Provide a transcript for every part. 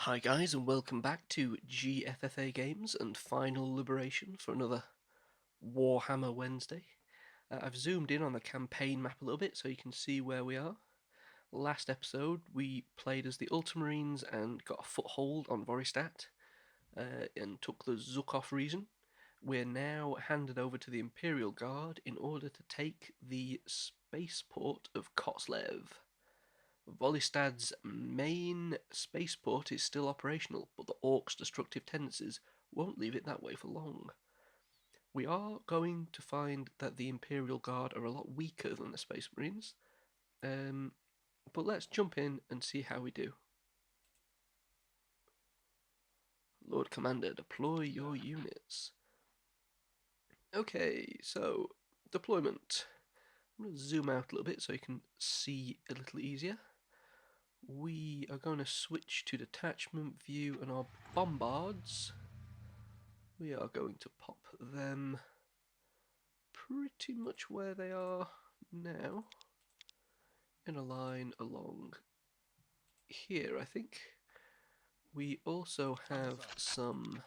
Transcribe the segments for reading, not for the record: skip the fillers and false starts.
Hi guys, and welcome back to GFFA Games and Final Liberation for another Warhammer Wednesday. I've zoomed in on the campaign map a little bit so you can see where we are. Last episode we played as the Ultramarines and got a foothold on Volistadt and took the Zukov region. We're now handed over to the Imperial Guard in order to take the spaceport of Kotlev. Volistad's main spaceport is still operational, but the Orks' destructive tendencies won't leave it that way for long. We are going to find that the Imperial Guard are a lot weaker than the Space Marines, but let's jump in and see how we do. Lord Commander, deploy your units. Okay, so deployment. I'm going to zoom out a little bit so you can see a little easier. We are going to switch to detachment view, and our bombards, we are going to pop them pretty much where they are now, in a line along here, I think. We also have some...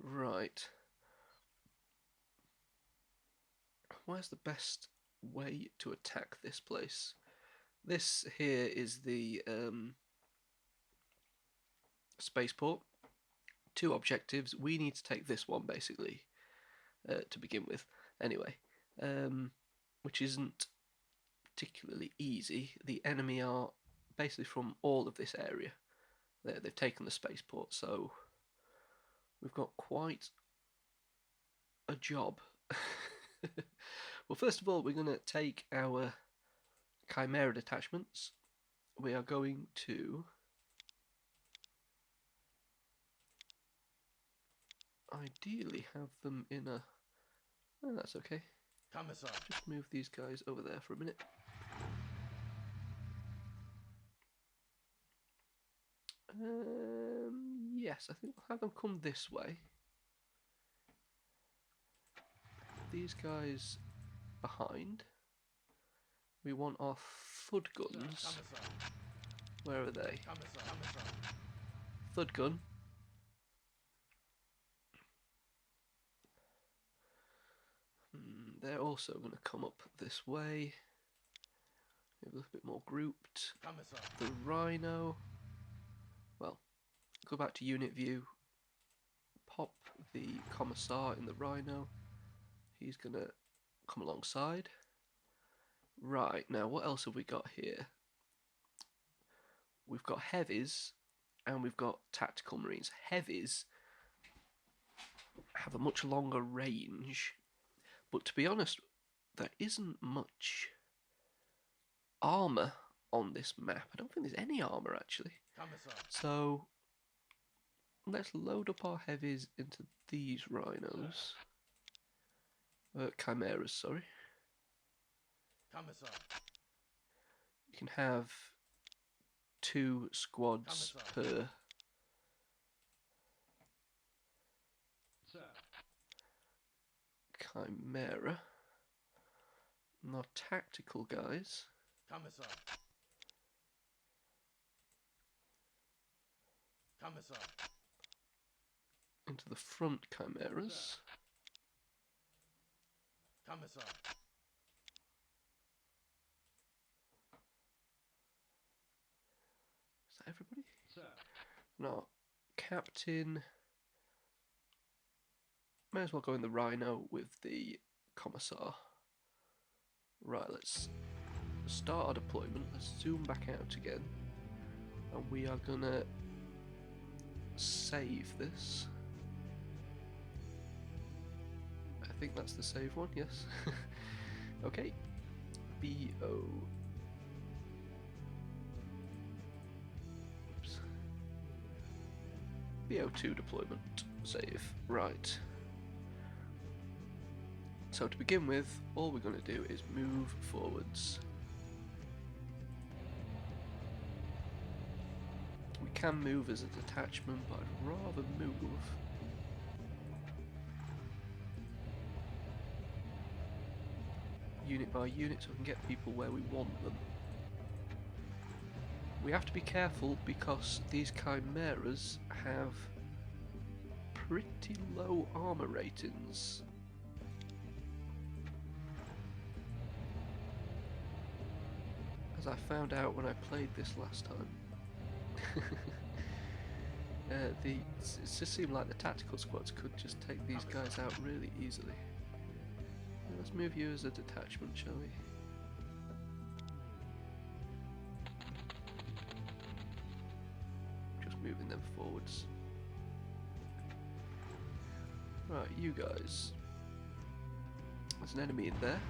Right. Where's the best way to attack this place? This here is the spaceport. Two objectives. We need to take this one, basically, to begin with. Anyway, which isn't particularly easy. The enemy are basically from all of this area. They've taken the spaceport, so we've got quite a job. Well, first of all, we're going to take our Chimera detachments. We are going to ideally have them in a... Oh, that's okay. Commissar. Just move these guys over there for a minute. Yes, I think we'll have them come this way. These guys behind. We want our thud guns. Where are they? Thud gun. They're also going to come up this way. Maybe a little bit more grouped. The Rhino. Well, go back to unit view. Pop the Commissar in the Rhino. He's going to come alongside. Right, now what else have we got here? We've got heavies and we've got tactical marines. Heavies have a much longer range, but to be honest, there isn't much armour on this map. I don't think there's any armour actually. So let's load up our heavies into these rhinos. Chimeras, sorry. You can have 2 squads per Chimera. And our tactical guys. Into the front chimeras. Is that everybody? No. Captain. May as well go in the Rhino with the Commissar. Right, let's start our deployment. Let's zoom back out again. And we are gonna save this. I think that's the save one, yes. Okay. BO. Oops. BO2 deployment. Save. Right. So to begin with, all we're going to do is move forwards. We can move as a detachment, but I'd rather move unit by unit so we can get people where we want them. We have to be careful because these chimeras have pretty low armor ratings. As I found out when I played this last time. It just seemed like the tactical squads could just take these guys out really easily. Let's move you as a detachment, shall we? Just moving them forwards. Right, you guys. There's an enemy in there.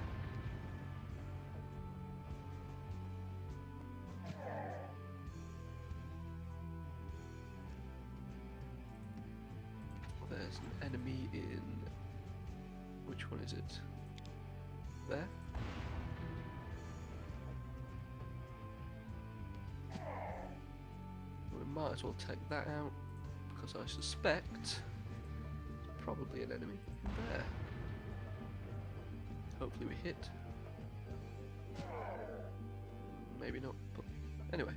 There's an enemy in... which one is it? There? We might as well take that out because I suspect there's probably an enemy in there. Hopefully we hit. Maybe not, but anyway.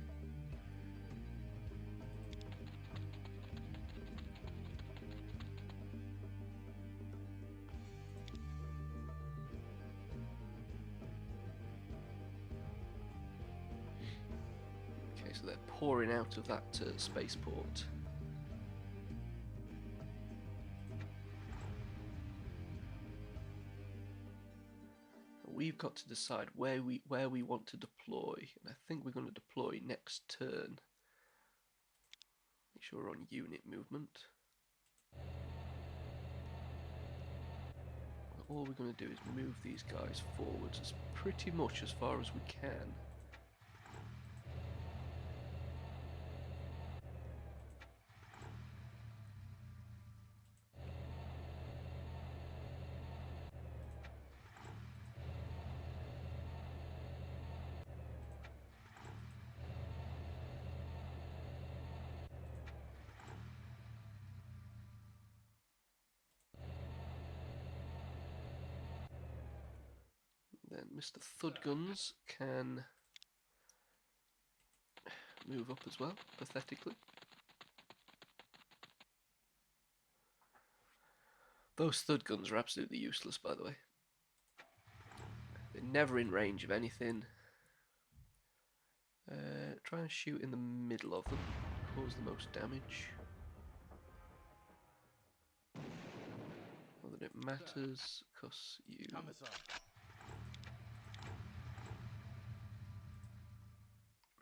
So they're pouring out of that spaceport. We've got to decide where we want to deploy, and I think we're going to deploy next turn. Make sure we're on unit movement. All we're going to do is move these guys forwards as pretty much as far as we can. Then Mr. Thudguns can move up as well, pathetically. Those Thudguns are absolutely useless, by the way. They're never in range of anything. Try and shoot in the middle of them, cause the most damage. Not that it matters, because you... Commissar.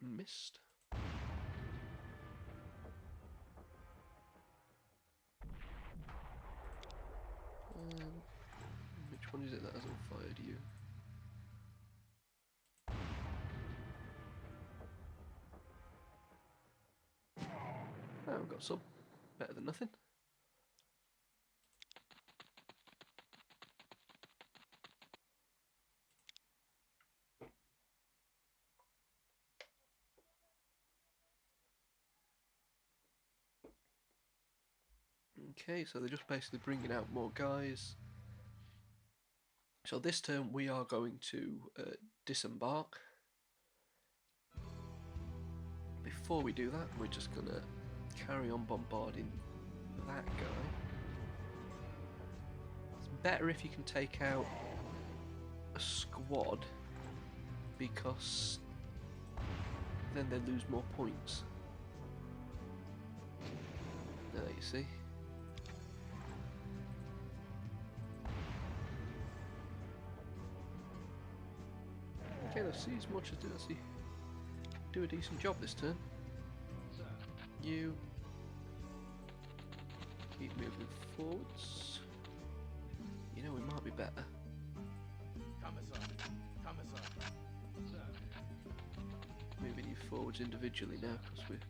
Missed. Which one is it that hasn't fired you? Oh, we've got some. Better than nothing. Okay, so they're just basically bringing out more guys. So this turn we are going to disembark. Before we do that, we're just going to carry on bombarding that guy. It's better if you can take out a squad, because then they lose more points. There, you see. Okay, let's see as much as let's see. Do a decent job this turn. You keep moving forwards. You know, we might be better. Commissar. Commissar. Moving you forwards individually now because we're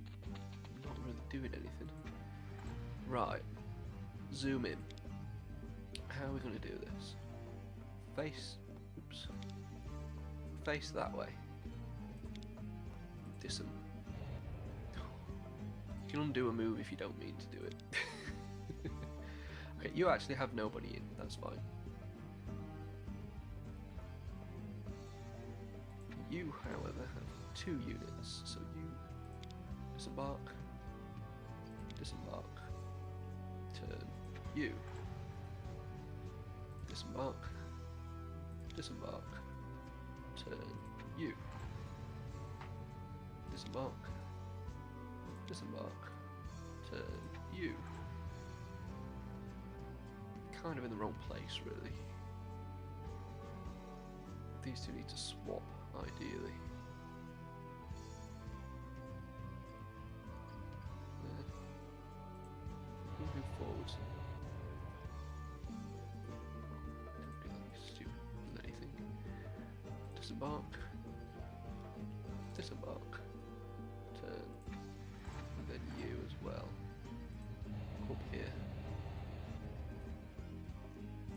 not really doing anything. Right. Zoom in. How are we going to do this? Face. Oops. Face that way. Disem. You can undo a move if you don't mean to do it. Okay, you actually have nobody in, that's fine. You, however, have 2 units, so you disembark, disembark, turn you, disembark, disembark, turn you, disembark, disembark, turn you. Kind of in the wrong place, really. These two need to swap, ideally. You move forwards. Don't be like stupid with anything. Disembark. Disembark. Turn. And then you as well. Up here.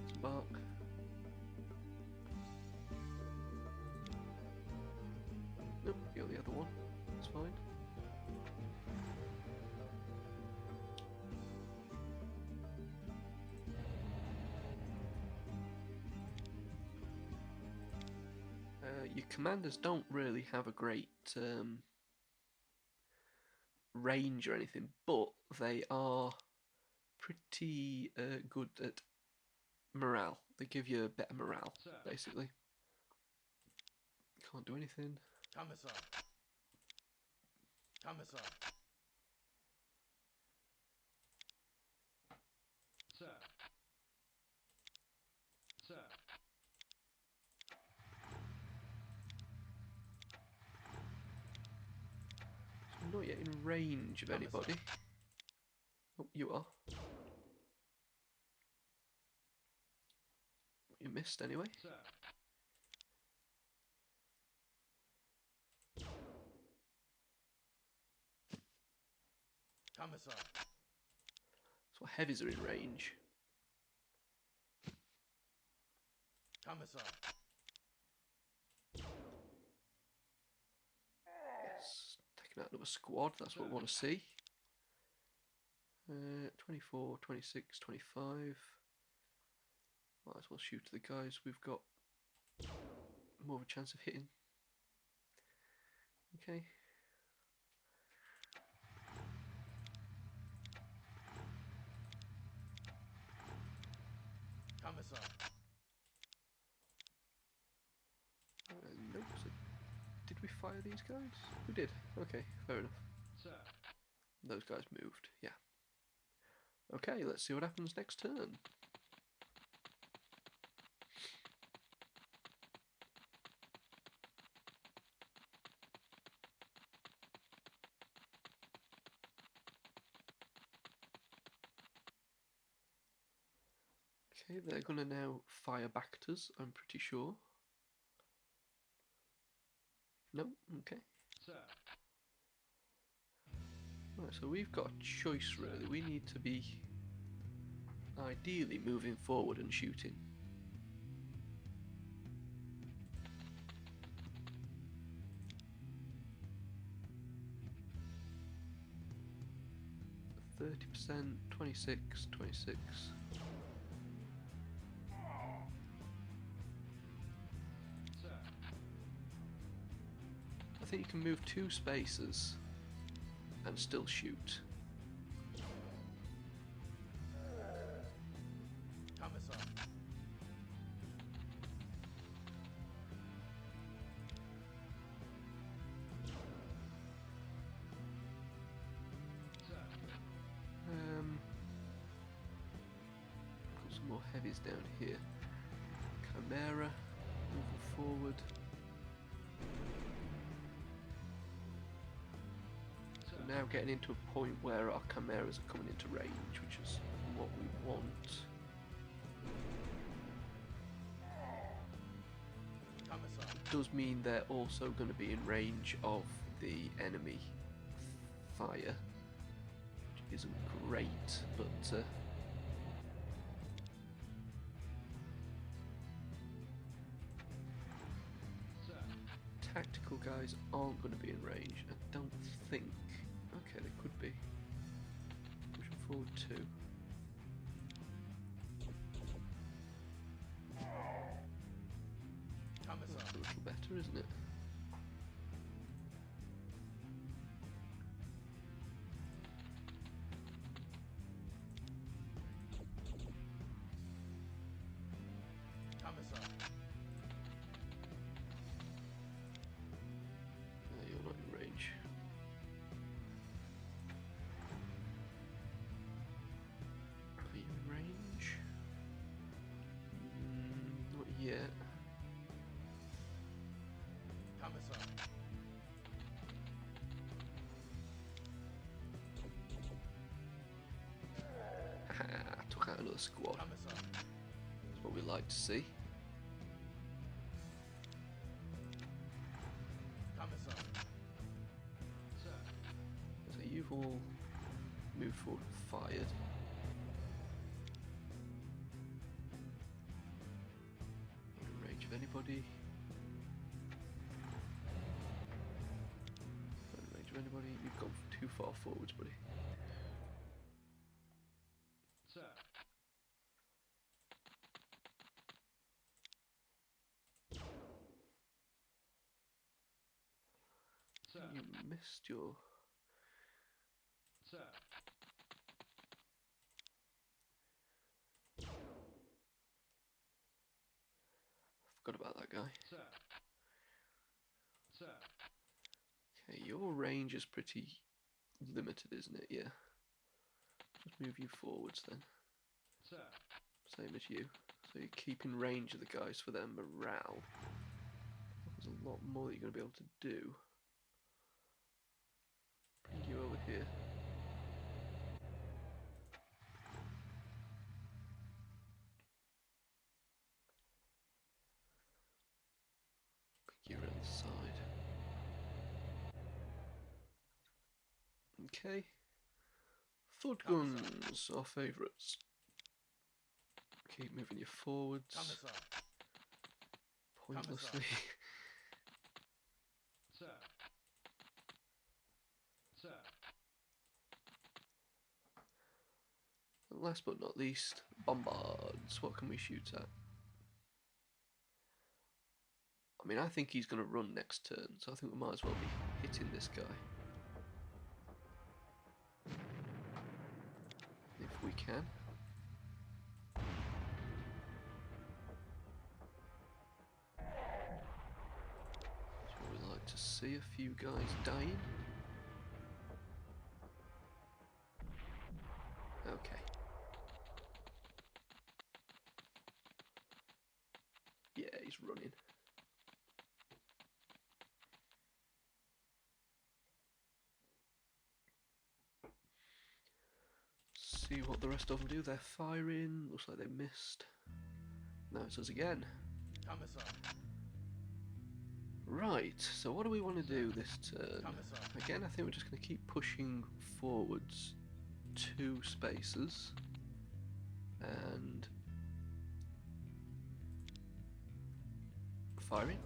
Disembark. Nope, you're the other one. That's fine. Your commanders don't really have a great range or anything, but they are pretty good at morale. They give you better morale, basically. Can't do anything. Commissar. Commissar. Sir. Sir. So I'm not yet in range of anybody. Oh, you are. You missed anyway. Sir. Commissar. So heavies are in range. Commissar. Yes, taking out another squad, that's what we want to see. 24, 26, 25. Might as well shoot the guys we've got more of a chance of hitting. Okay. Commissar. Nope. So did we fire these guys? We did. Okay, fair enough. Sir. Those guys moved, yeah. Okay, let's see what happens next turn. Okay, they're gonna now fire back at us, I'm pretty sure. No, okay. Sir. Right, so we've got a choice really. We need to be ideally moving forward and shooting. %, 26, 26. Sir. I think you can move 2 spaces and still shoot. Commissar. Sir. Got some more heavies down here. Chimera, moving forward. We're now getting into a point where our chimeras are coming into range, which is what we want. Commissar. Does mean they're also going to be in range of the enemy fire, which isn't great, but tactical guys aren't going to be in range, I don't think. Okay, they could be. Pushing forward 2. Commissar. That's a little better, isn't it? yet. Commissar. Haha, took out another squad. Commissar. That's what we like to see. Commissar. Sir. So you've all moved forward and fired. Not in range of anybody. Not in range of anybody. You've gone too far forwards, buddy. Sir. Sir. You missed your... Sir. Forgot about that guy. Sir. Sir. Okay, your range is pretty limited, isn't it? Yeah. Just move you forwards then. Sir. Same as you. So you keep in range of the guys for their morale. There's a lot more that you're going to be able to do. Bring you over here. Bring you around the side. Okay. Thud guns, our favourites. Keep moving you forwards. Commissar. Pointlessly. Sir. Sir. And last but not least, bombards. What can we shoot at? I mean, I think he's going to run next turn, so I think we might as well be hitting this guy. If we can. That's what we like to see, a few guys dying. Okay. Yeah, he's running. See what the rest of them do. They're firing. Looks like they missed. Now it's us again. Commissar. Right, so what do we want to do this turn? Commissar. Again, I think we're just going to keep pushing forwards 2 spaces. And firing.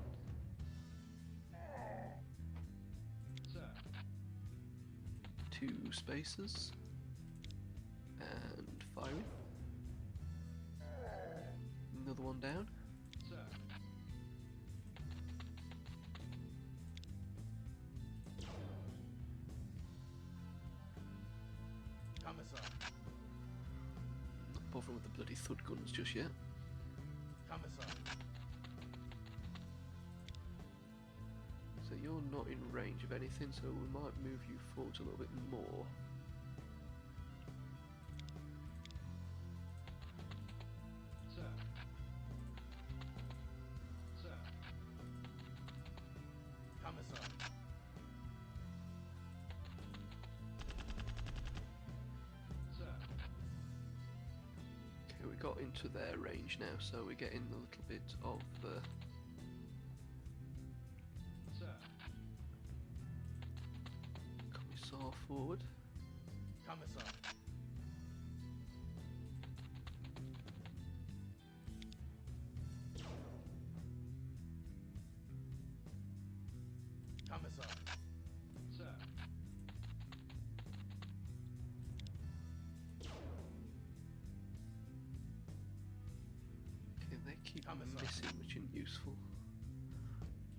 Sir. 2 spaces. And firing. Another one down. Sir. Commissar. Not bothering with the bloody thud guns just yet. Commissar. So you're not in range of anything, so we might move you forwards a little bit more. Sir. Sir. Commissar. Sir. Okay, we got into their range now, so we're getting a little bit of Sir. Commissar forward. Commissar. Commissar. Sir. Okay, they keep Commissar. missing, which isn't useful.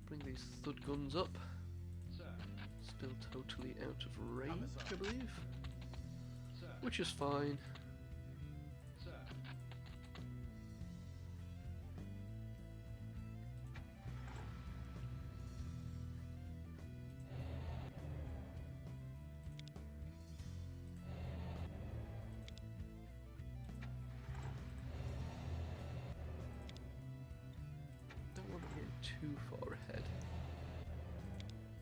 Bring these thud guns up. Sir. Still totally out of range, Commissar. I believe. Sir. Which is fine. Sir. too far ahead.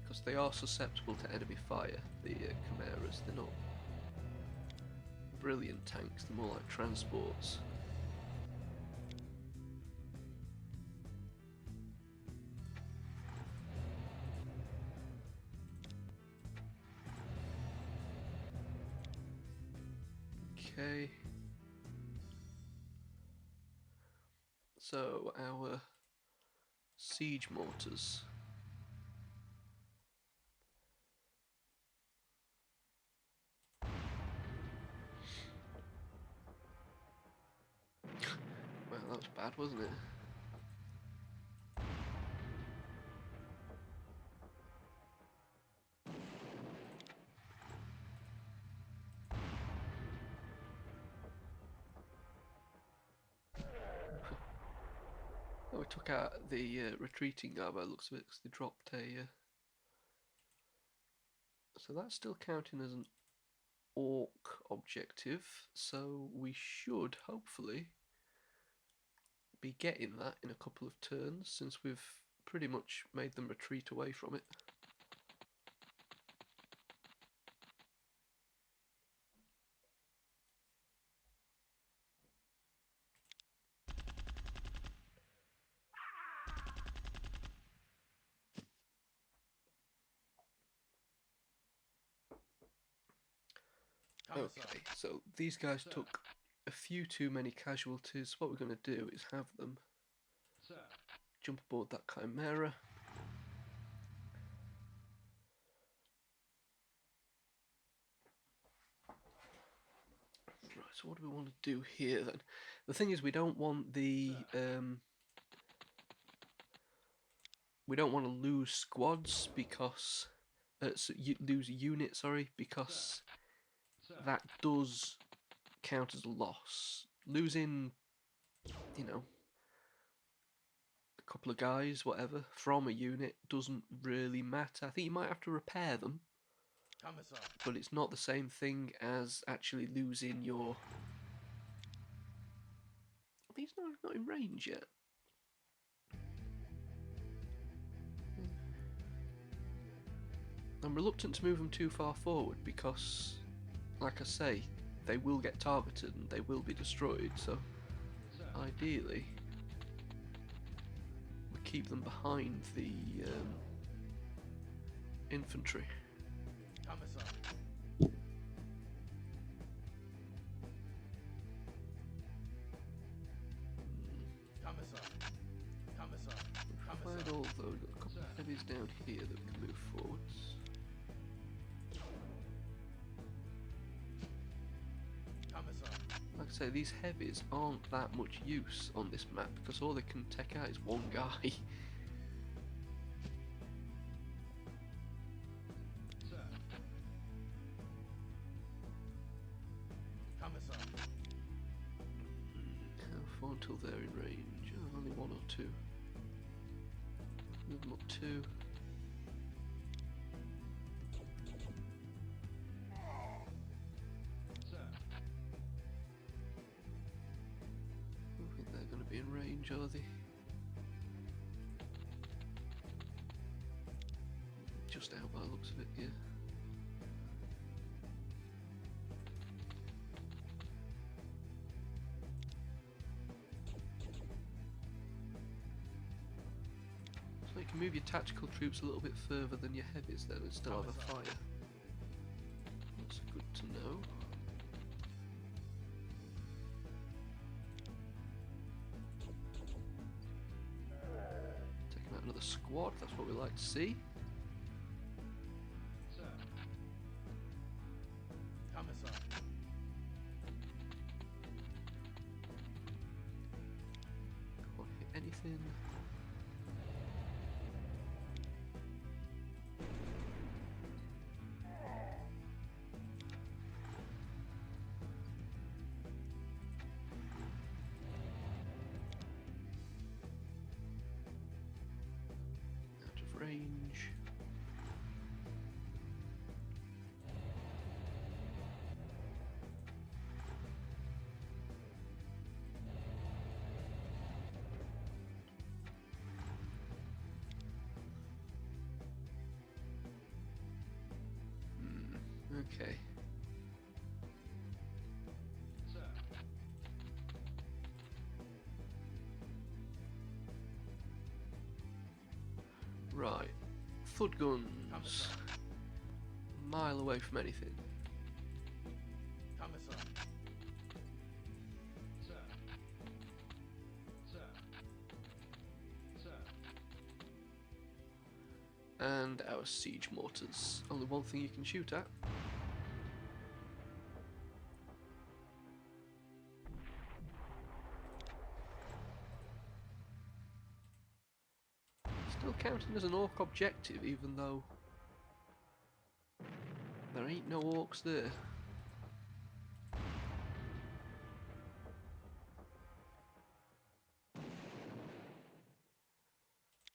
Because they are susceptible to enemy fire, the Chimeras. They're not brilliant tanks, they're more like transports. Okay. So our siege mortars. Well, that was bad, wasn't it? Oh, we took out the retreating guy by the looks of it because they dropped a... So that's still counting as an Orc objective, so we should hopefully be getting that in a couple of turns since we've pretty much made them retreat away from it. Okay, so these guys took a few too many casualties. What we're going to do is have them jump aboard that Chimera. Right, so what do we want to do here then? The thing is, we don't want the we don't want to lose squads because lose units, sorry, because that does count as a loss. Losing, you know, a couple of guys, whatever, from a unit doesn't really matter. I think you might have to repair them, Commissar. but it's not the same thing as actually losing your... I think he's not in range yet. I'm reluctant to move them too far forward because, like I say, they will get targeted and they will be destroyed, so ideally we keep them behind the infantry. Commissar. Commissar. Commissar. Fired all though, we've got a couple of heavies down here that we can move forwards. Like I say, these heavies aren't that much use on this map because all they can take out is one guy. How far until they're in range? Oh, only one or two. Move them up two. I think they're going to be in range, are they? Just out by the looks of it, yeah. So you can move your tactical troops a little bit further than your heavies then and still have a fire. That's good to know. Taking out another squad, that's what we like to see. Can't hit anything. Out of range. Okay. Sir. Right. Thud guns. Commissar. Mile away from anything. Commissar. Sir. Sir. Sir. And our siege mortars. Only one thing you can shoot at. Still counting as an orc objective, even though there ain't no orcs there.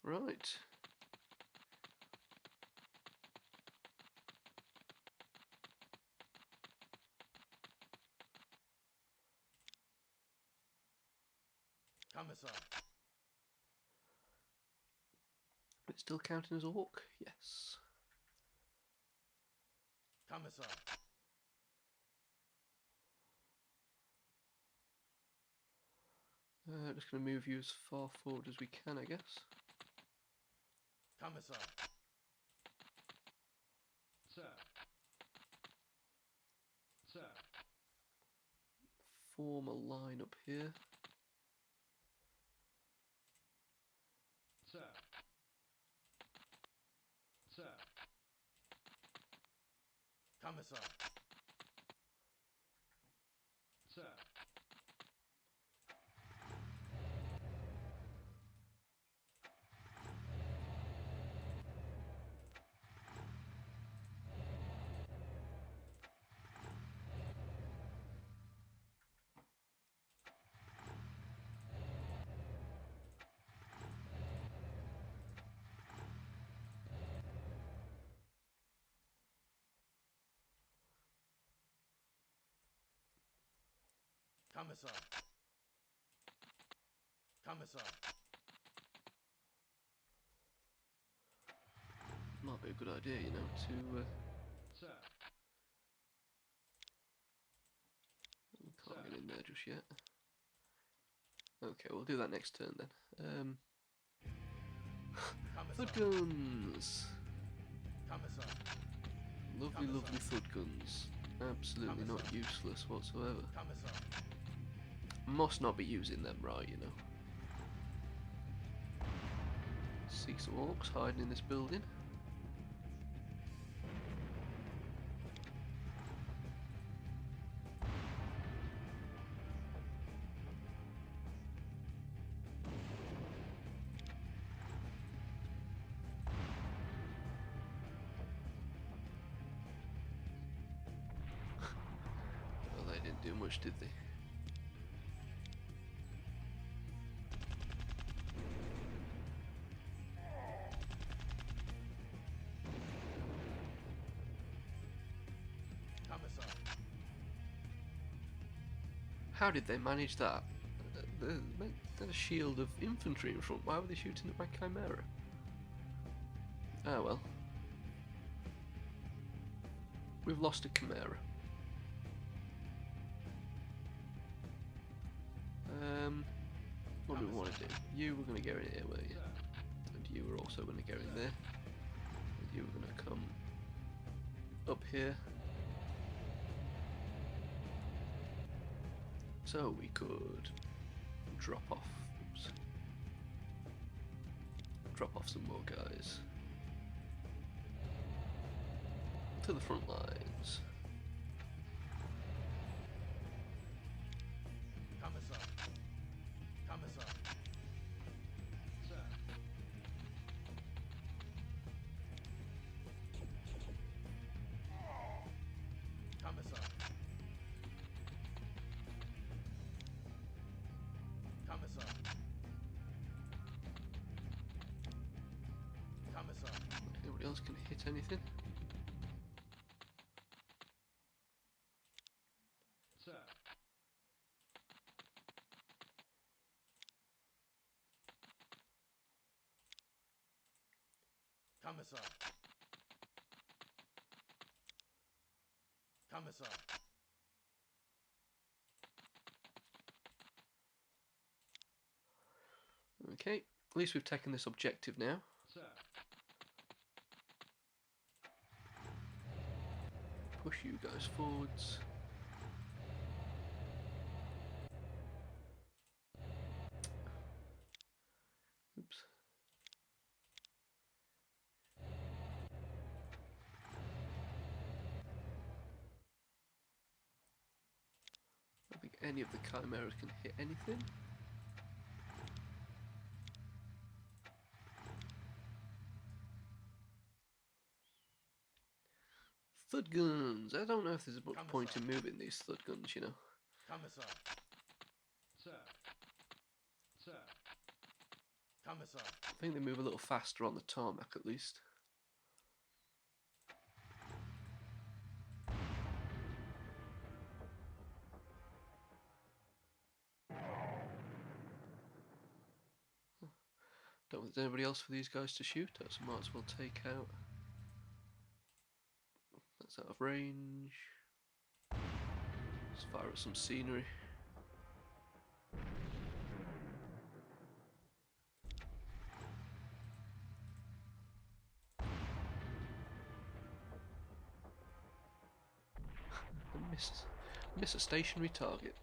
Right. Commissar. It's still counting as orc? Yes. Commissar. Just going to move you as far forward as we can, I guess. Commissar. Sir. Sir. Form a line up here. Sir. Sir. Commissar. Sir. Commissar. Commissar. Might be a good idea, you know, to... Sir. Can't get in there just yet. Okay, we'll do that next turn then. Thud guns! Commissar. Lovely, lovely thud guns. Absolutely not useless whatsoever. Commissar. Must not be using them right, you know. See some orcs hiding in this building. Well, they didn't do much, did they? Commissar. How did they manage that? There's a shield of infantry in front. Why were they shooting at my Chimera? Ah well. We've lost a Chimera. What do we want to do? You were going to go in here, were you? And you were also going to go in there. And you were going to come up here. So we could drop off. Oops. Drop off some more guys to the front lines. Commissar. Commissar. Sir. Commissar. Commissar. Commissar. Anybody else can hit anything? Sir. Commissar. Commissar. Okay, at least we've taken this objective now. Sir. Push you guys forwards. Oops. I don't think any of the chimeras can hit anything. Thud guns! I don't know if there's much point in moving these thud guns, you know. Commissar. Sir. Sir. Commissar. I think they move a little faster on the tarmac at least. Don't think there's anybody else for these guys to shoot at, so might as well take out. That's out of range. Let's fire at some scenery. And miss a stationary target.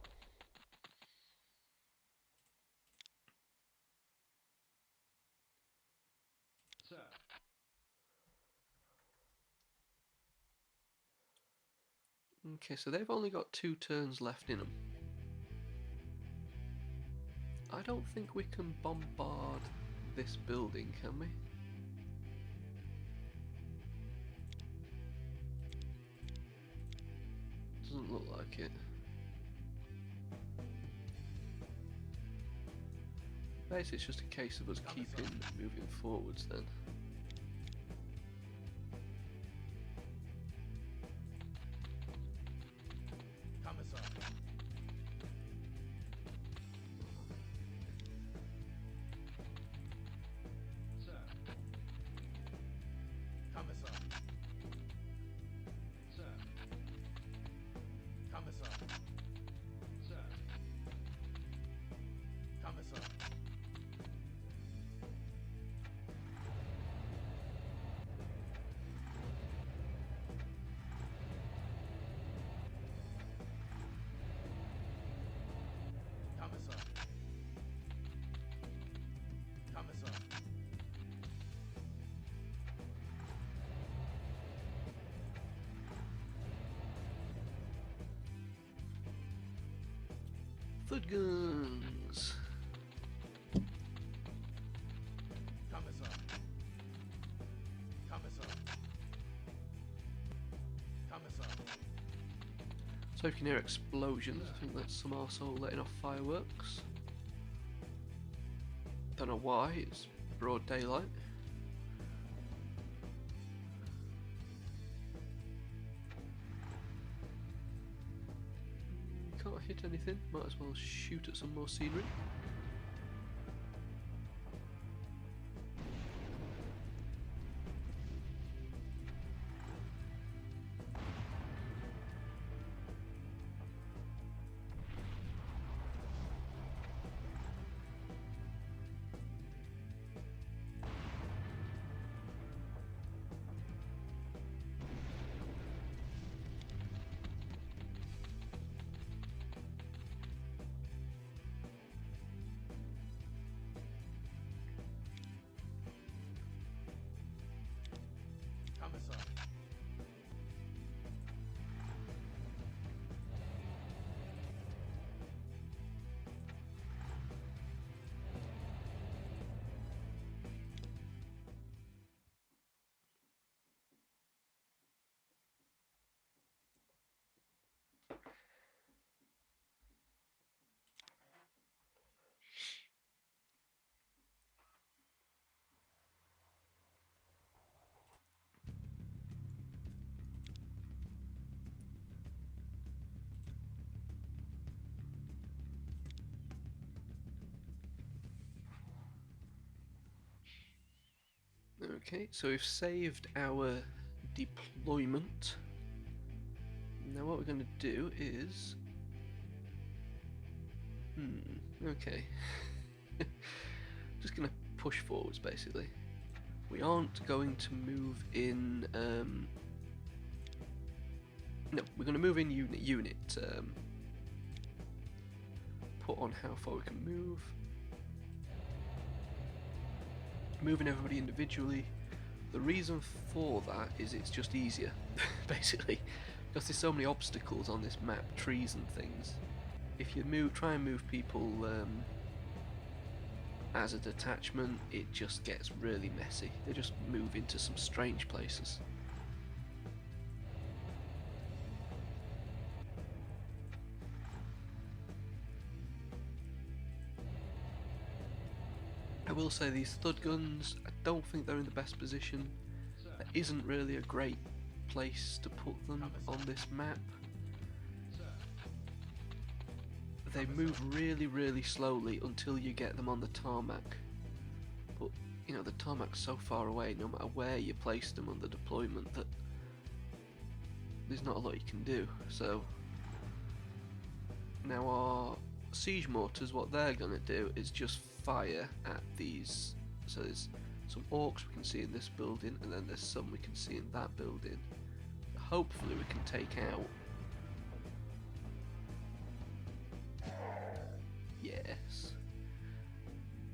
Sir. Okay, so they've only got 2 turns left in them. I don't think we can bombard this building, can we? Doesn't look like it. Basically, it's just a case of us keeping moving forwards then. Commissar. Sir. Commissar. Sir. Commissar. Sir. Commissar. Commissar. Commissar. Thud guns! Commissar. Commissar. Commissar. So if you can hear explosions, I think that's some arsehole letting off fireworks. Don't know why, it's broad daylight. Can't hit anything, might as well shoot at some more scenery. Commissar. Okay, so we've saved our deployment Now what we're going to do is... okay. Just going to push forwards, basically. We aren't going to move in... no, we're going to move in unit. Put on how far we can move. Moving everybody individually. The reason for that is it's just easier, basically, because there's so many obstacles on this map, trees and things. If you try and move people as a detachment, it just gets really messy. They just move into some strange places. I will say these thud guns, I don't think they're in the best position. There isn't really a great place to put them on this map. They move really, really slowly until you get them on the tarmac. But, you know, the tarmac's so far away, no matter where you place them on the deployment, that there's not a lot you can do. So, now our siege mortars, what they're going to do is just fire at these. So there's some orcs we can see in this building, and then there's some we can see in that building. Hopefully we can take out. Yes.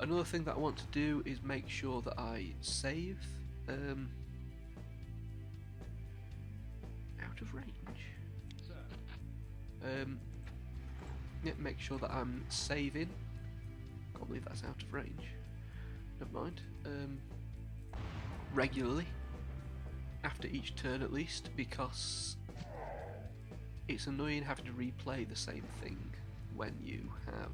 Another thing that I want to do is make sure that I save out of range. Yeah, make sure that I'm saving. Can't believe that's out of range. Never mind. Regularly, after each turn at least, because it's annoying having to replay the same thing when you have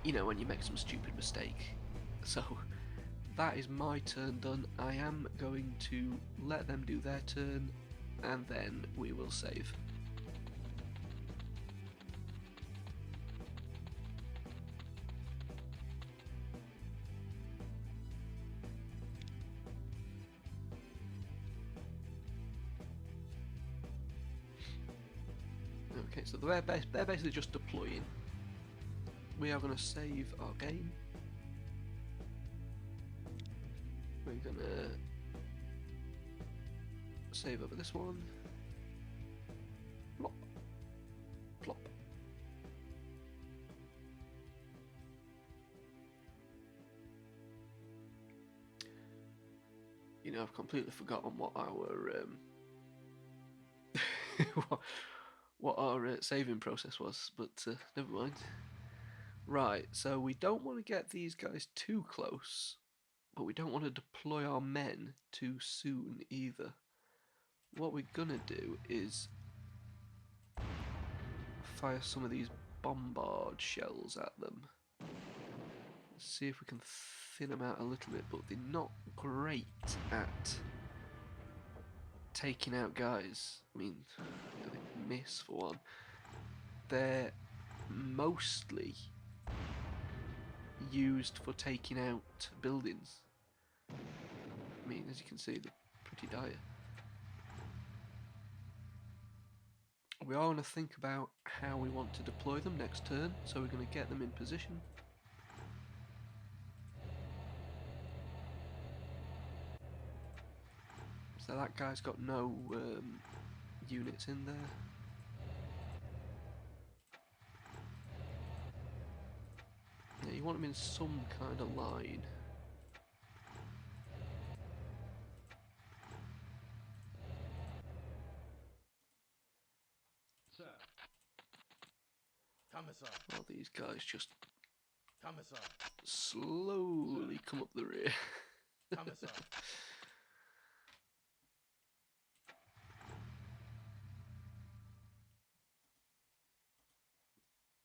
you know, when you make some stupid mistake. So that is my turn done. I am going to let them do their turn, and then we will save. Okay, so they're basically just deploying. We are going to save our game. We're going to save over this one. Plop. Plop. You know, I've completely forgotten what our what our saving process was, but never mind. Right, so we don't want to get these guys too close, but we don't want to deploy our men too soon either. What we're gonna do is fire some of these bombard shells at them. See if we can thin them out a little bit, but they're not great at taking out guys. I mean, they miss for one. They're mostly used for taking out buildings. I mean, as you can see, they're pretty dire. We are going to think about how we want to deploy them next turn, so we're going to get them in position. So that guy's got no units in there. Yeah, you want them in some kind of line. Sir. Commissar. While these guys just Commissar. slowly come up the rear. Commissar.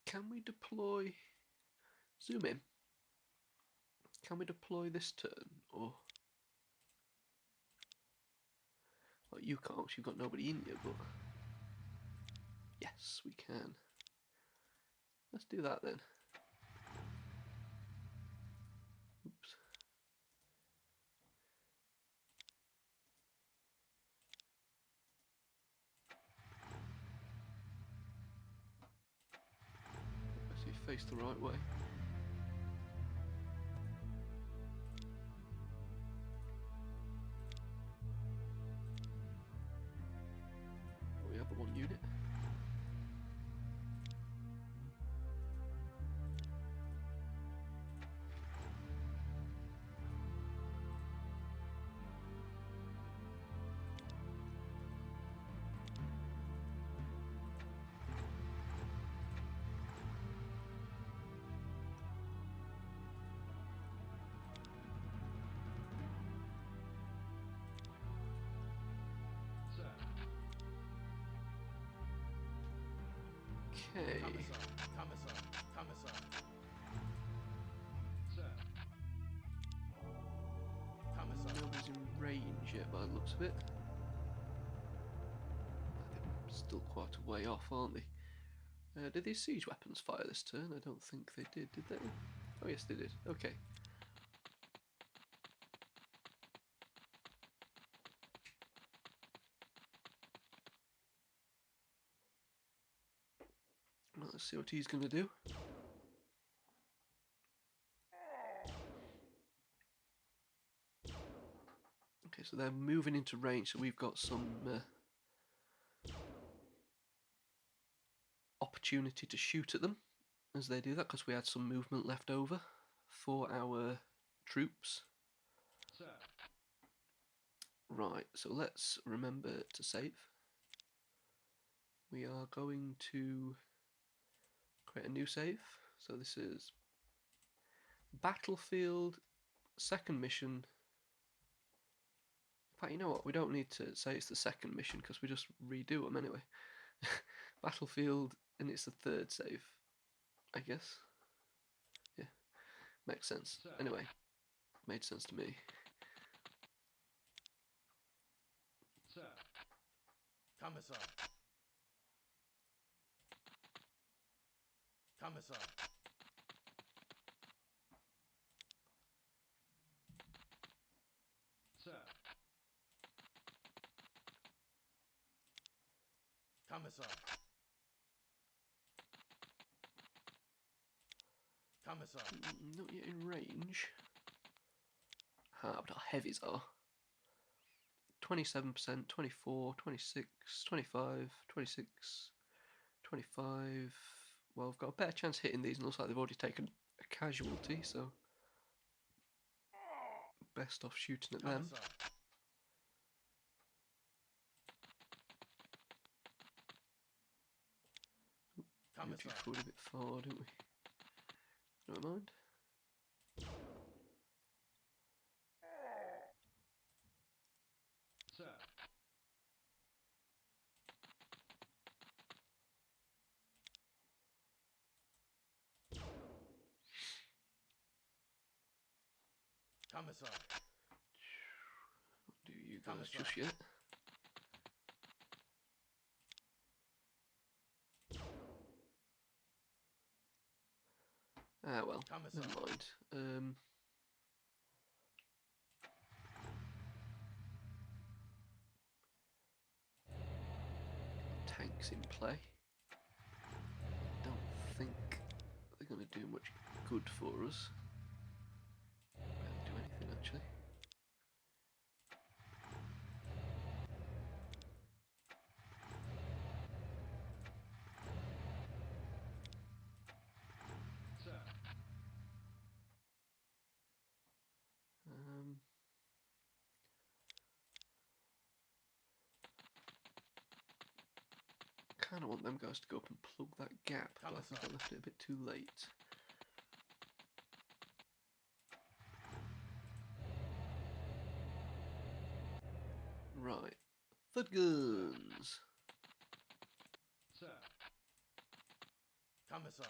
Can we deploy... Zoom in. Can we deploy this turn, or... Well, you can't, you've got nobody in you, but... Yes, we can. Let's do that then. Oops. face the right way. We have one unit. Okay. Commissar. Sir. Commissar. Nobody's in range yet by the looks of it. They're still quite a way off, aren't they? Did these siege weapons fire this turn? I don't think they did they? Oh yes, they did. Okay. Well, let's see what he's going to do. Okay, so they're moving into range, so we've got some opportunity to shoot at them as they do that, because we had some movement left over for our troops. Sir. Right, so let's remember to save. We are going to create a new save. So this is Battlefield, second mission. In fact, you know what? We don't need to say it's the second mission because we just redo them anyway. Battlefield, and it's the third save, I guess. Yeah, makes sense. Anyway, made sense to me. Sir. Commissar. Commissar. Sir. Commissar. Commissar. Not yet in range. But our heavies are. 27%, 24, 26, 25, 26, 25. Well, I've got a better chance hitting these, and looks like they've already taken a casualty, so best off shooting at them. Moved forward a bit far, didn't we? Never mind. Sir. Commissar. Not do you guys just yet. Ah well, Commissar. never mind. Tanks in play. Don't think they're going to do much good for us. Don't do anything actually. Kind of want them guys to go up and plug that gap, but I think I left it a bit too late. Right, third guns. Sir. Commissar.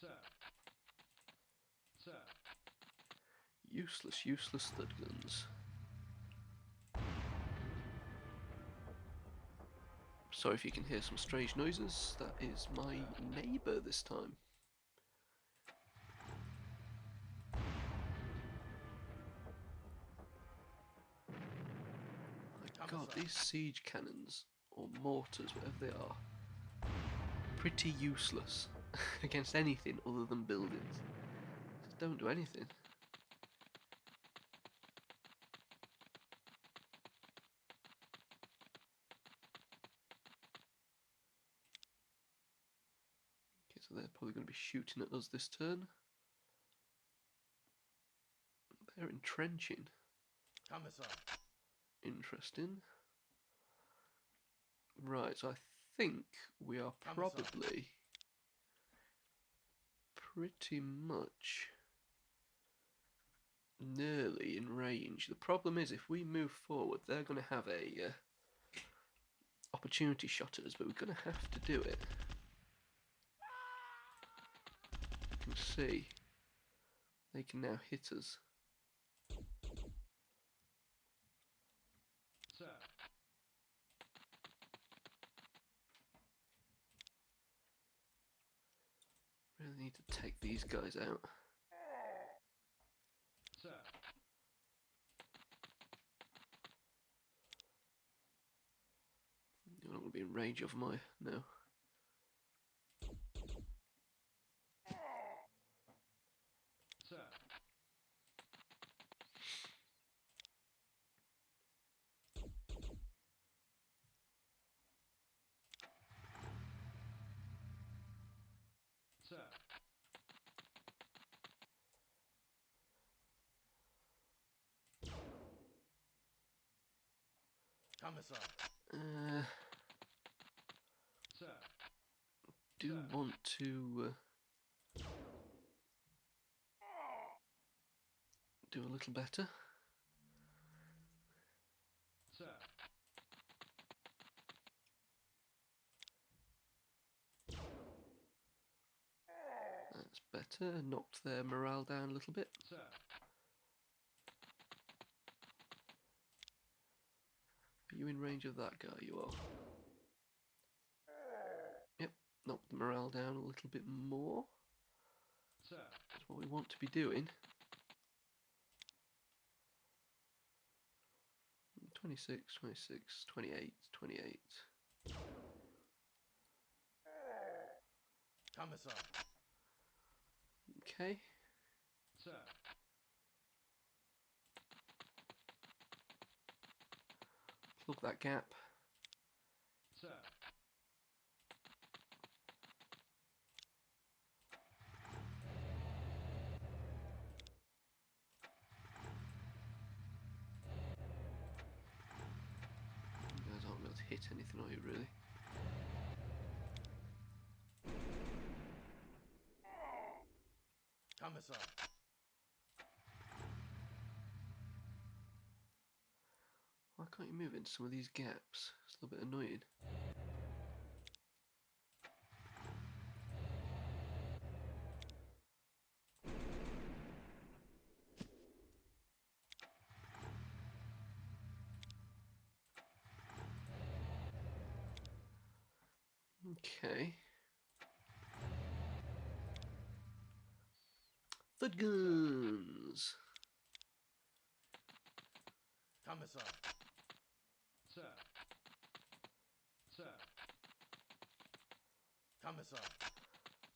Sir. Sir. Useless third guns. Sorry if you can hear some strange noises, that is my neighbour this time. My god, these siege cannons, or mortars, whatever they are, pretty useless. against anything other than buildings. Just don't do anything. Okay, so they're probably going to be shooting at us this turn. They're entrenching. Commissar. Interesting. Right, so I think we are probably pretty much nearly in range. The problem is if we move forward, they're going to have a opportunity shot at us, but we're going to have to do it. You can see they can now hit us. Sir. Really need to take these guys out. Sir. You're not going to be in range of my... no. Sir. Sir. Commissar. Sir. Do want to do a little better. Sir. That's better. Knocked their morale down a little bit. Sir. Are you in range of that guy? You are. Yep, knocked the morale down a little bit more. Sir. That's what we want to be doing. 26, 26, 28, 28. Commissar. Okay. Sir. Plug that gap. Sir. You guys aren't able to hit anything, are you, really? Commissar. Why can't you move into some of these gaps? It's a little bit annoying. Okay. Third guns. Commissar. Sir. Sir. Commissar.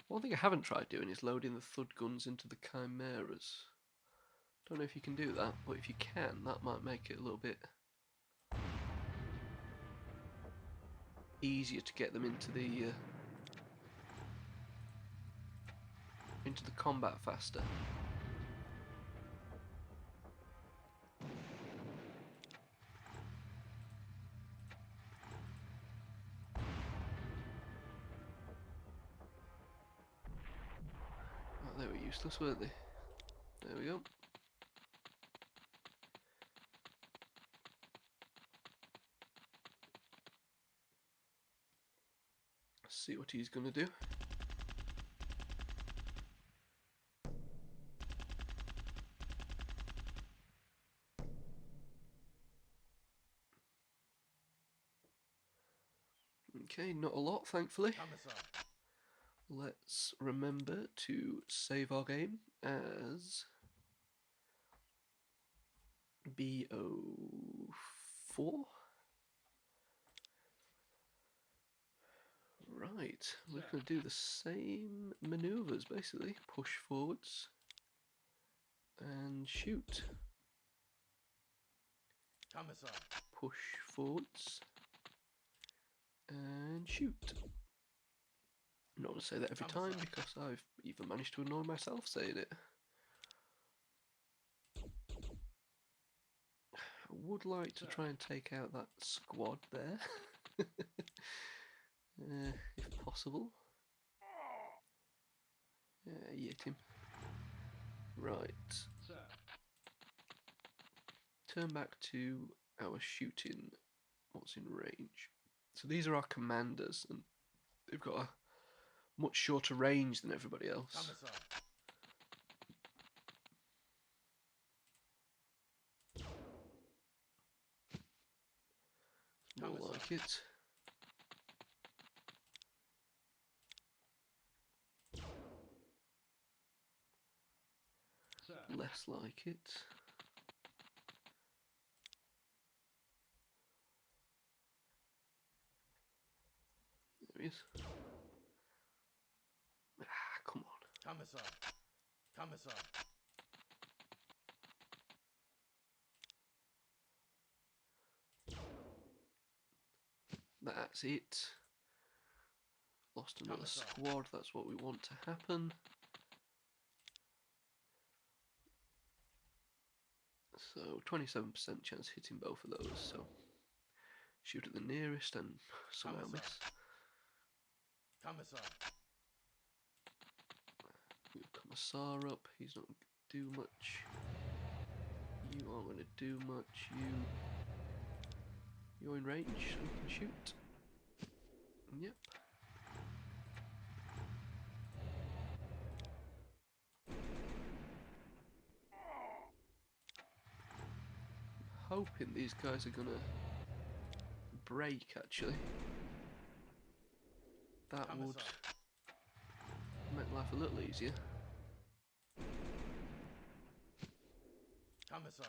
One thing I haven't tried doing is loading the thud guns into the chimeras. Don't know if you can do that, but if you can, that might make it a little bit easier to get them into the combat faster. Oh, they were useless, weren't they? There we go. Let's see what he's going to do. Okay, not a lot, thankfully. Commissar. Let's remember to save our game as BO4. Right, we're going to do the same manoeuvres basically. Push forwards and shoot. Commissar. Push forwards and shoot. I'm not going to say that every time because I've even managed to annoy myself saying it. I would like to try and take out that squad there, if possible. Yeah, you hit him. Right. Sir. Turn back to our shooting. What's in range? So these are our commanders, and they've got a much shorter range than everybody else. Commissar. More like it. Sir. Less like it. There he is. Ah, come on. Commissar. Commissar. That's it. Lost another Commissar. squad, that's what we want to happen. So 27% chance hitting both of those, so shoot at the nearest and somehow miss. Commissar. Move Commissar up, he's not going to do much. You aren't going to do much, you're in range, so you can shoot. Yep. Hoping these guys are gonna break actually. That would make life a little easier. Commissar.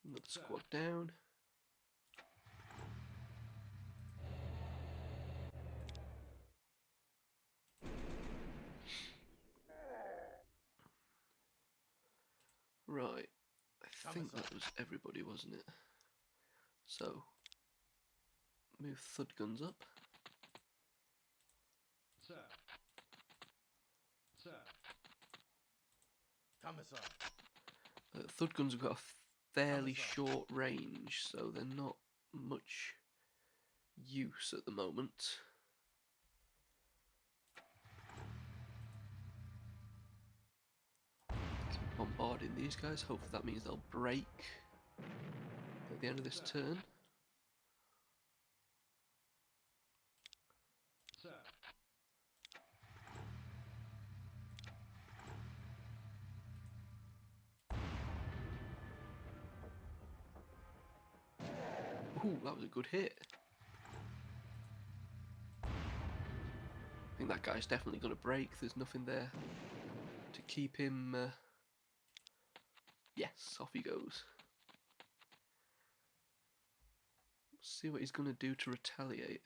Another squad down. Right, I think that was everybody, wasn't it? So, move thud guns up. Sir. Sir. Commissar. Thud guns have got a fairly Commissar. short range, so they're not much use at the moment. Keep bombarding these guys, hopefully that means they'll break at the end of this turn. Sir. Ooh, that was a good hit. I think that guy's definitely going to break. There's nothing there to keep him. Yes, off he goes. See what he's going to do to retaliate.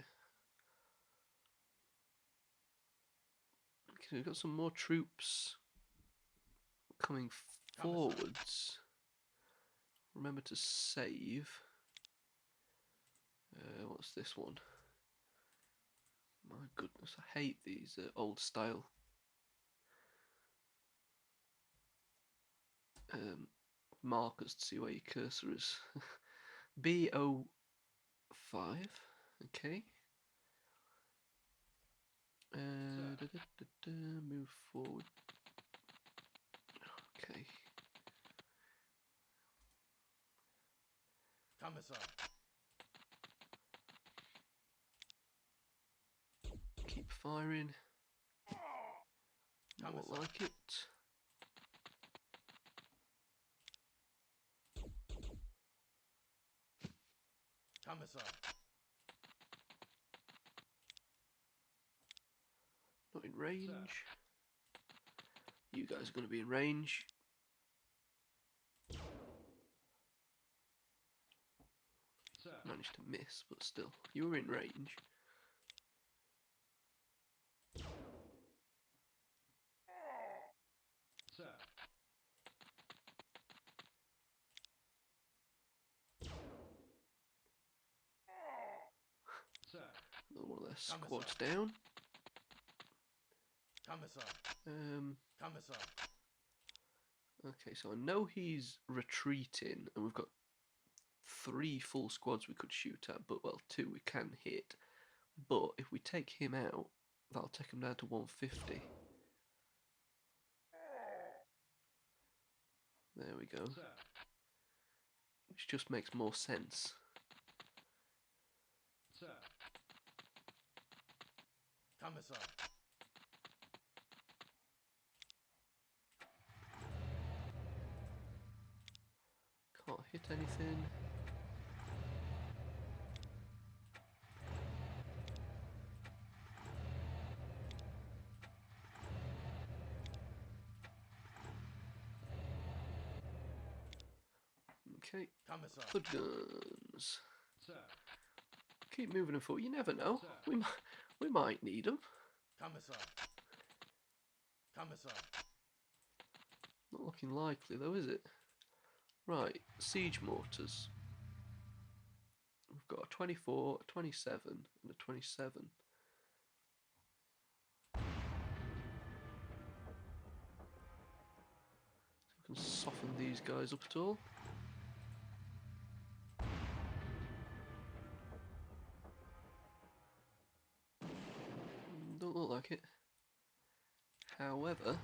Okay, we've got some more troops coming forwards. Remember to save. What's this one? My goodness, I hate these old style markers to see where your cursor is. B05, okay. Move forward. Okay. Commissar. Keep firing. More Commissar. like it. Commissar. Not in range. You guys are going to be in range. managed to miss, but still, you were in range. Another one of their squads down. Commissar. Commissar. Okay, so I know he's retreating, and we've got 3 full squads we could shoot at, but well, 2 we can hit. But if we take him out, that'll take him down to 150. There we go. Which just makes more sense. Commissar. Can't hit anything. Okay. Commissar. Hood guns. Keep moving them forward. You never know. We might need them. Commissar. Commissar. Not looking likely though, is it? Right, siege mortars. We've got a 24, a 27, and a 27. So we can soften these guys up at all. Don't look like it. However,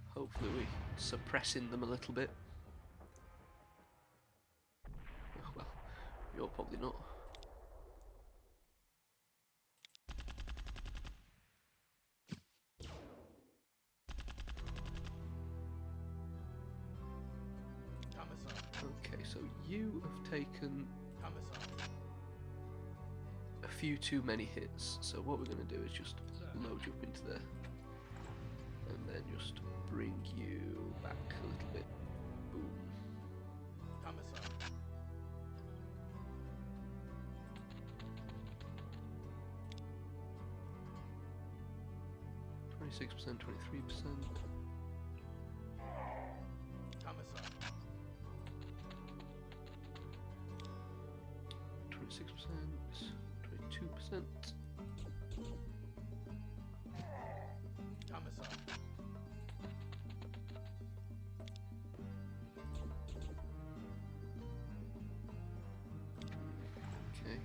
hopefully we're suppressing them a little bit. Oh, well, you're probably not. Commissar. Okay, so you have taken Commissar. a few too many hits, so what we're going to do is just load you up into there and then just bring you back a little bit. Boom. Commissar. 26%, 23%. Commissar. 26%, 22%. Commissar. Okay.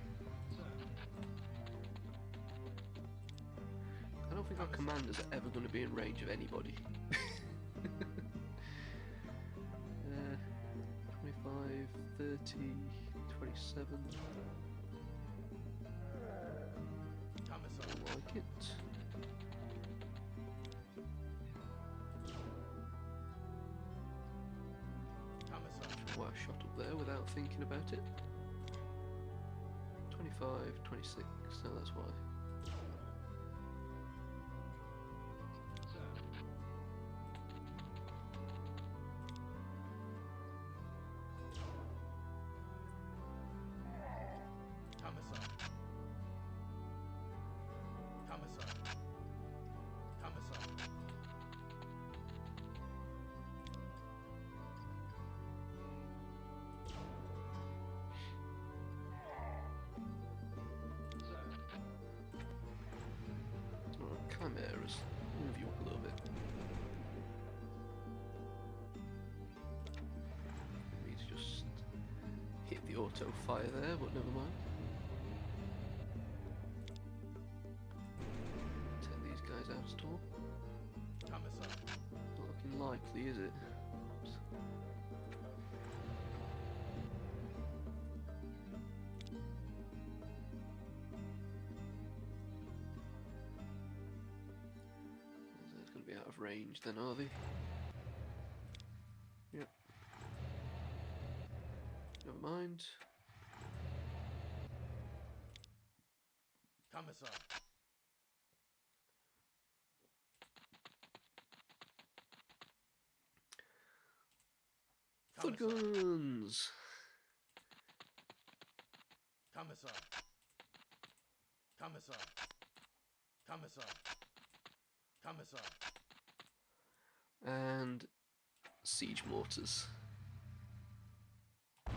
I don't think our commanders are ever going to be in range of anybody. 25, 30, 27. Commissar. I like it. Commissar. Why I shot up there without thinking about it. 25, 26, so that's why. Commissar. Commissar. Commissar. Alright, chimeras. Move you up a little bit. Need to just hit the auto fire there, but never mind. Take these guys out at all. Commissar. Not looking likely, is it? Oops. It's going to be out of range then, are they? Yep. Never mind. Commissar. Foot Commissar. guns! Commissar. Commissar. Commissar. Commissar. And siege mortars. See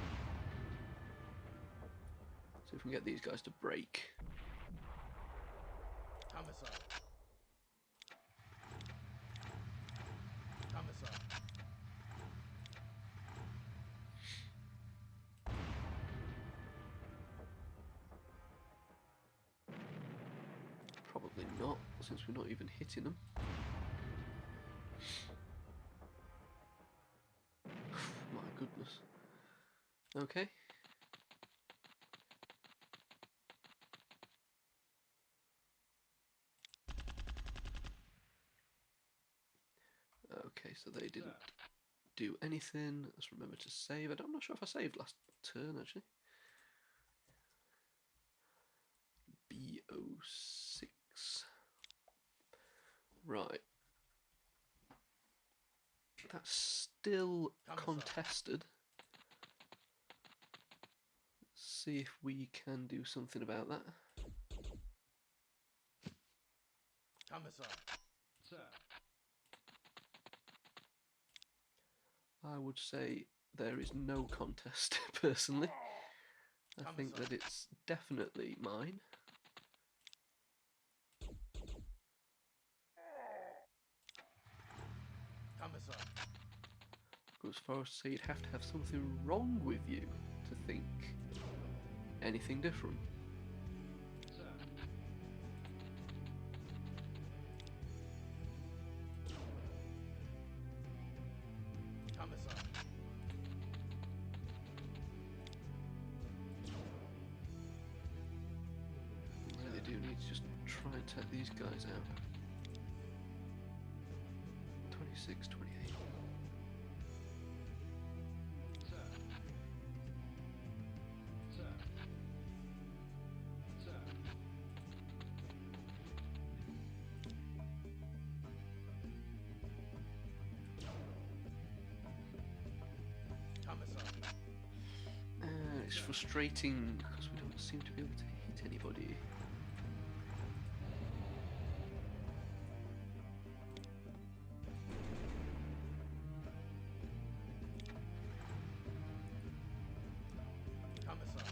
if we can get these guys to break. Commissar. Commissar. Probably not, since we're not even hitting them. My goodness. Okay. Okay, so they didn't do anything. Let's remember to save. I'm not sure if I saved last turn, actually. B06. Right. That's still contested. Let's see if we can do something about that. Commissar. Sir. I would say there is no contest, personally. I think Commissar. that it's definitely mine. Commissar. Go as far as to say you'd have to have something wrong with you to think anything different. Sir. Commissar. I really do need to just try and take these guys out. 26, 28. Sir. Sir. Sir. Commissar. It's frustrating because we don't seem to be able to hit anybody. Commissar.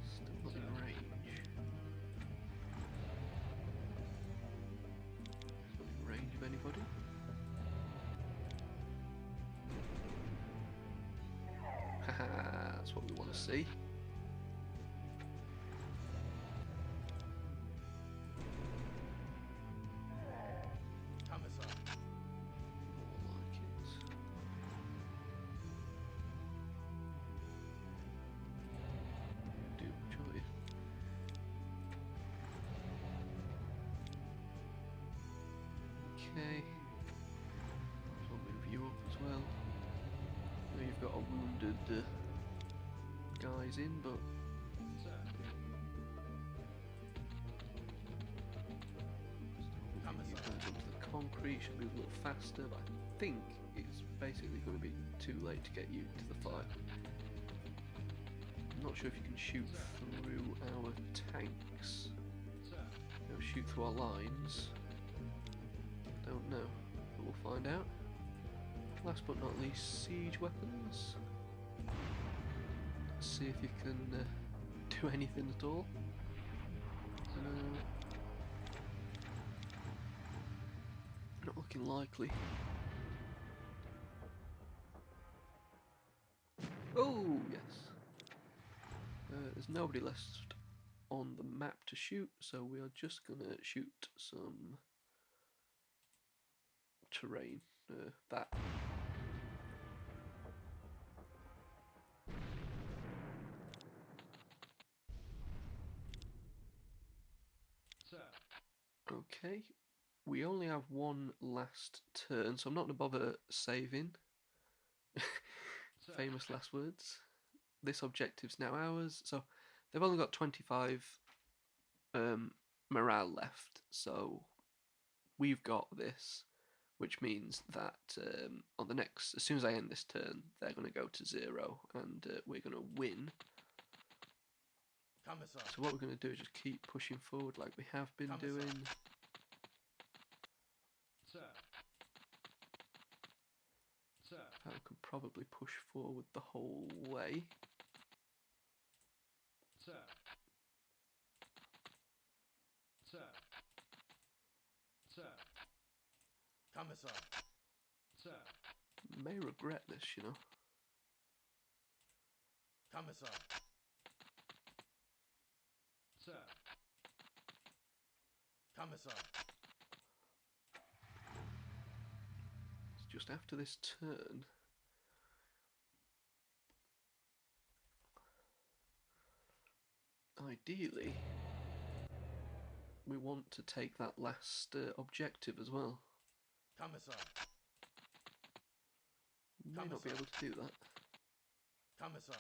Still not in range. Not in range of anybody. Haha, that's what we want to see. Commissar. More like it. Do enjoy. Okay. So I'll move you up as well. I know you've got a wounded guys in, but Sir. you Commissar. guys onto the concrete should move a little faster, but I think it's basically going to be too late to get you to the fight. I'm not sure if you can shoot through our tanks. Sir. You know, shoot through our lines. Don't know, but we'll find out. Last but not least, siege weapons. Let's see if you can do anything at all. Not looking likely. Oh, yes. There's nobody left on the map to shoot, so we are just gonna shoot some terrain. That. Sir. Okay. We only have one last turn, so I'm not going to bother saving. Sir. Famous last words. This objective's now ours. So they've only got 25 morale left, so we've got this. which means that on the next, as soon as I end this turn, they're going to go to 0, and we're going to win. Commissar. So what we're going to do is just keep pushing forward like we have been Commissar. doing. Sir. Sir. I could probably push forward the whole way. Sir. Sir. Sir. Commissar. Sir. May regret this, you know. Commissar. Sir. Commissar. It's just after this turn. Ideally, we want to take that last objective as well. Commissar. May not be able to do that. Commissar.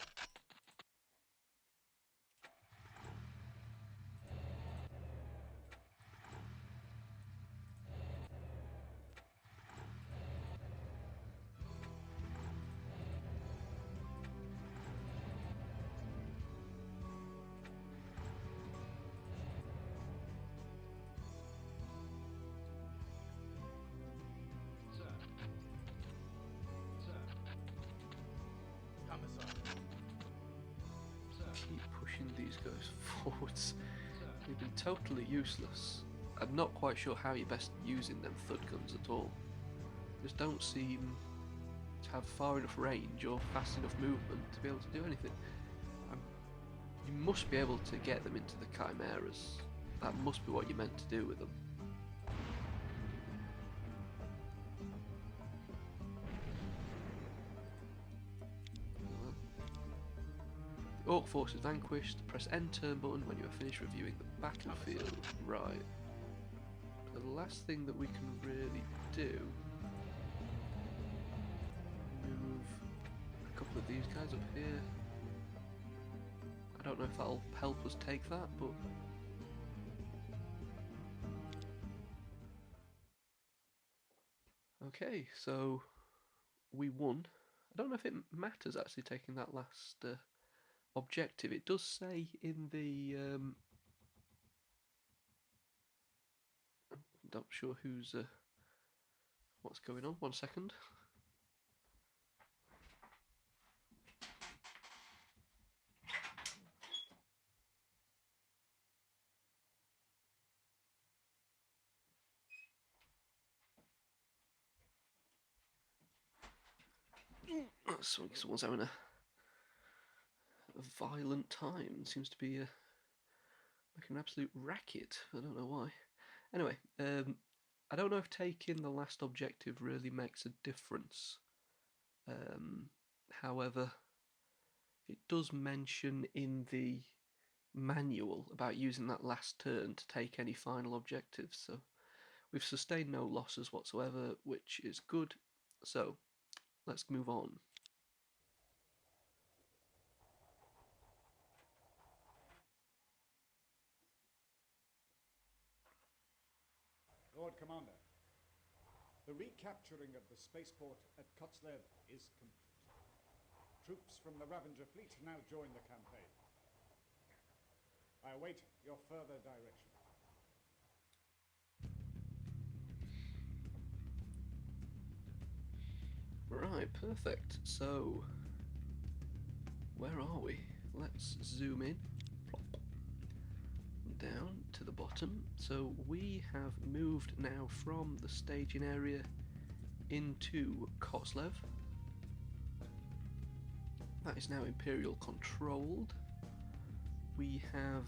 Keep pushing these guys forwards. They've been totally useless. I'm not quite sure how you're best using them thud guns at all. Just don't seem to have far enough range or fast enough movement to be able to do anything. You must be able to get them into the chimeras. That must be what you're meant to do with them. The Orc force is vanquished. Press End turn button when you are finished reviewing the battlefield. Right. The last thing that we can really do, move a couple of these guys up here. I don't know if that'll help us take that, but okay, so we won. I don't know if it matters actually taking that last objective. It does say in the I'm not sure who's what's going on. 1 second. Someone's having a violent time. Seems to be making an absolute racket. I don't know why. Anyway, I don't know if taking the last objective really makes a difference. However, it does mention in the manual about using that last turn to take any final objectives. So we've sustained no losses whatsoever, which is good. So let's move on. Lord Commander, the recapturing of the spaceport at Kotzlev is complete. Troops from the Ravager fleet now join the campaign. I await your further direction. Right, perfect. So, where are we? Let's zoom in. Plop. Down to the bottom. So we have moved now from the staging area into Kotzlev. That is now Imperial controlled. We have...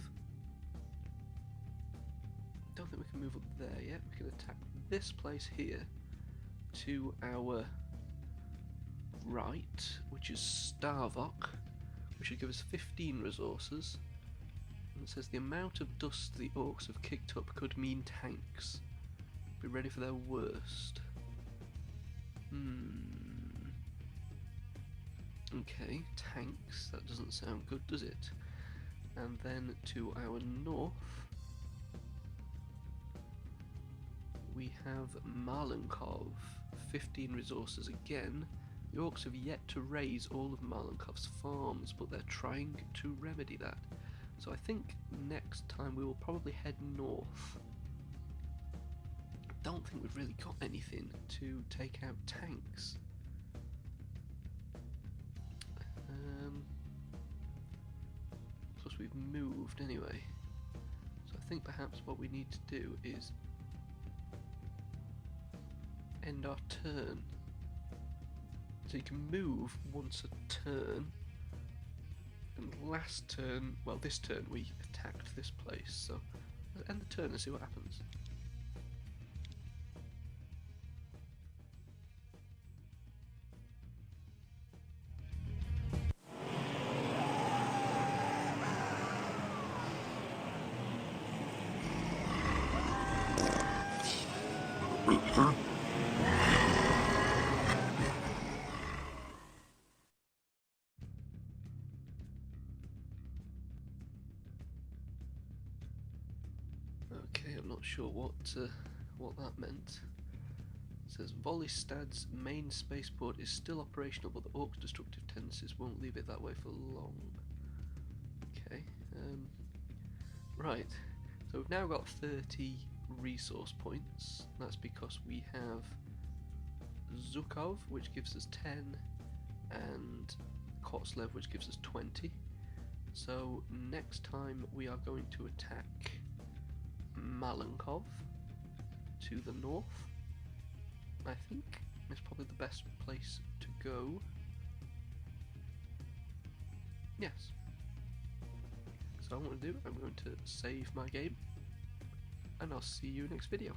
don't think we can move up there yet. We can attack this place here to our right, which is Starvok, which should give us 15 resources. And it says the amount of dust the Orks have kicked up could mean tanks. Be ready for their worst. Okay, tanks. That doesn't sound good, does it? And then to our north, we have Marlenkov, 15 resources again. The Orks have yet to raise all of Marlenkov's farms, but they're trying to remedy that. So I think next time we will probably head north. I don't think we've really got anything to take out tanks. Plus we've moved anyway. So I think perhaps what we need to do is end our turn. So you can move once a turn, and last turn, well this turn we attacked this place, so let's end the turn and see what happens. Okay, I'm not sure what that meant. It says Volistad's main spaceport is still operational, but the Orcs' destructive tendencies won't leave it that way for long. Okay, right. So we've now got 30 resource points. That's because we have Zhukov, which gives us 10, and Kotslev, which gives us 20. So next time we are going to attack Malenkov to the north. I think it's probably the best place to go. Yes. So what I'm going to do, I'm going to save my game, and I'll see you next video.